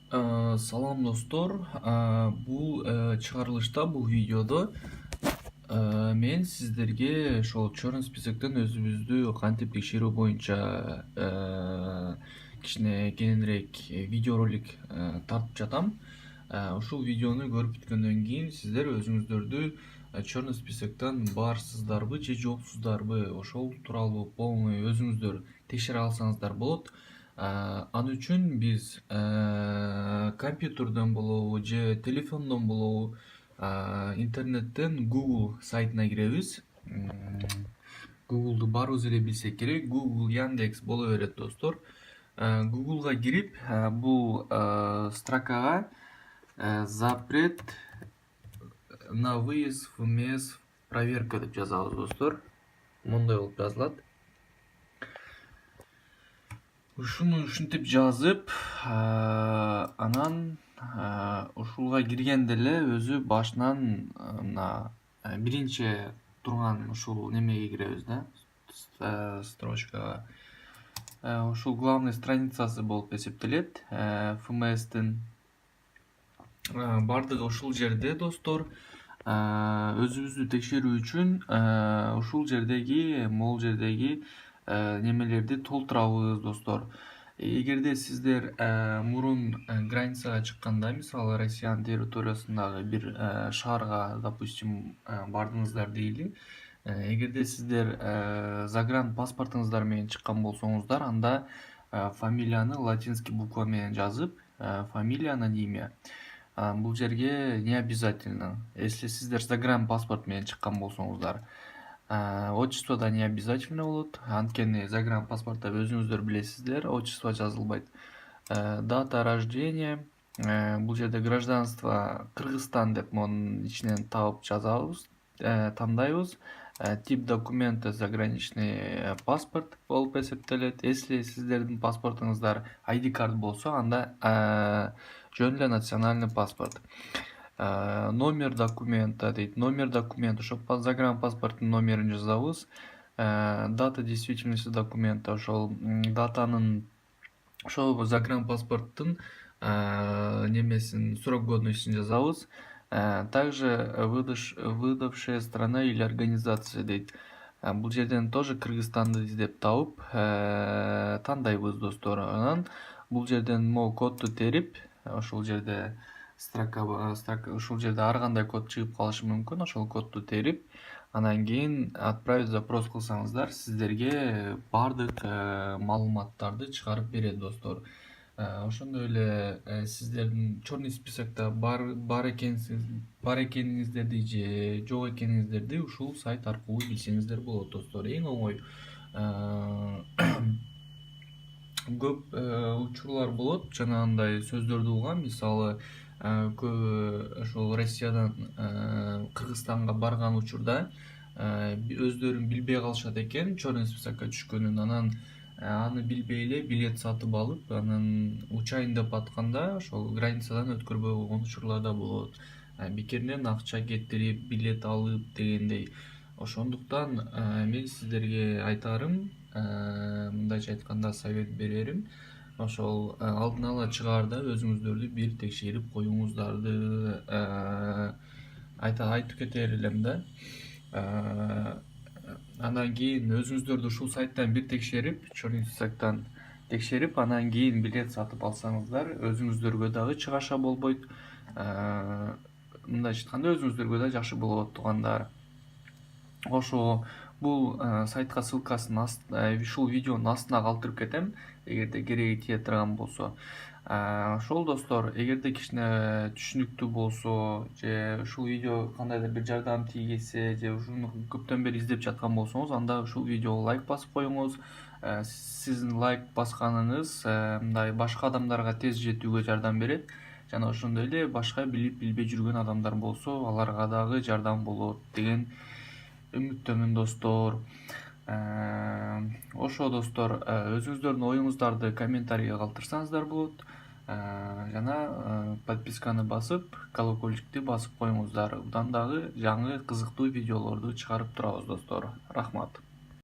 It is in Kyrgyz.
Салам достор. Бул чыгарылышта, бул видеодо мен сиздерге ошол черный списоктон өзүбүздү кантип текшерүү боюнча кичине кененирээк видеоролик тартып жатам. Ушул видеону көрүп бүткөндөн кийин сиздер өзүңүздөрдү черный списоктон барсыздарбы же жоксуздарбы, ошол тууралуу полный өзүңүздөр текшере алсаңыздар болот. Ал үчүн биз компьютерден болобу же телефондон болобу интернеттен Google сайтына киребиз. Google'ду баарыбыз эле билсек керек. Google, Яндекс боло берет достор. Google'га кирип, бул строкага запрет на выезд в мест проверка деп жазабыз достор. Мындай болуп жазылат. Ушуну ушинтип жазып, анан ушулга киргенде эле өзү башынан мына биринчи турган ушул немеге киребиз да, строчкага. Ушул главный страницасы болуп эсептелет ФМСтин. Бардыгы ушул жерде достор. Өзүбүздү текшерүү үчүн ушул жердеги, могул жердеги немелерди толтурабыз достор. Эгерде сиздер мурун границага чыкканда, мисалы Россиянын территориясындагы бир шаарга, допустим, бардыңыздар дейли. Эгерде сиздер загран паспортуңуздар менен чыккан болсоңуздар, анда фамилияны латинский буква менен жазып, фамилия анан имя. Бул жерге не обязательно. Если сиздер загран паспорт менен чыккан болсоңуздар, отчество да не обязательно болот. Анткени загран паспортто өзүңүздөр билесиздер, отчество жазылбайт. Дата рождения, бул жерде гражданство Кыргызстан деп монун ичинен таап жазабыз, тандайбыз. Тип документа заграничный паспорт болуп эсептелет. Если сиздердин паспортуңуздар ID карт болсо, анда жөн эле национальный паспорт. Номер документа дейт. Номер документа, ошол загран паспорттун номерин жазабыз. Дата действительности документа, ошол датанын, ошол загран паспорттун немесин, срок годностьун жазабыз. Также выдавшая страна или организация дейт. Бул жерден тоже Кыргызстанды издеп тауып тандайбыз достор. Анан бул жерден могу кодду терип, ошол жерде ушул жерде ар кандай код чыгып калышы мүмкүн. Ошол кодду терип, анан кийин отправить запрос кылсаңыздар, сиздерге бардык маалыматтарды чыгарып берет достор. Ошондой эле сиздердин черный списокто бар экениңиздерди же жок экениңиздерди ушул сайт аркылуу билсеңиздер болот достор. Эң оңой. Көп учурлар болот, жанагындай сөздөрдү угам. Мисалы, көбү ошол Россиядан Кыргызстанга барган учурда өздөрүн билбей калышат экен черный списокко түшкөнүн. Анан аны билбей эле билет сатып алып, анан учайын деп атканда ошол границадан өткөрбөй койгон учурлар да болот. Бекеринен акча кетирип, билет алып дегендей. Ошондуктан мен сиздерге айтарым, мындайча айтканда совет берерим, ошол алдын ала чыгаарда өзүңүздөрдү бир текшерип коюңуздарды айтып кетер элем да. Андан кийин өзүңүздөрдү ушул сайттан бир текшерип, черный списоктон текшерип, анан кийин билет сатып алсаңыздар, өзүңүздөргө дагы чыгаша болбойт. Мындайча айтканда өзүңүздөргө да жакшы болот туугандар. Ошо бул сайтка ссылкасын ушул видеонун астына калтырып кетем, эгерде кереги тие турган болсо. Ошол достор, эгерде кичине түшүнүктүү болсо, же ушул видео кандайдыр бир жардам тийгизсе, же ушуну көптөн бери издеп жаткан болсоңуз, анда ушул видеого лайк басып коюңуз. Сиздин лайк басканыңыз мындай башка адамдарга тез жетүүгө жардам берет. Жана ошондой эле башка билип билбей жүргөн адамдар болсо, аларга дагы жардам болот деген үмүттөмүн достор. Ошо достор, өзүңүздөрдүн оюңуздарды комментарийге калтырсаңыздар болот. Жана подписканы басып, колокольчикти басып коюңуздар. Удан дагы жаңы кызыктуу видеолорду чыгарып турабыз достор. Рахмат.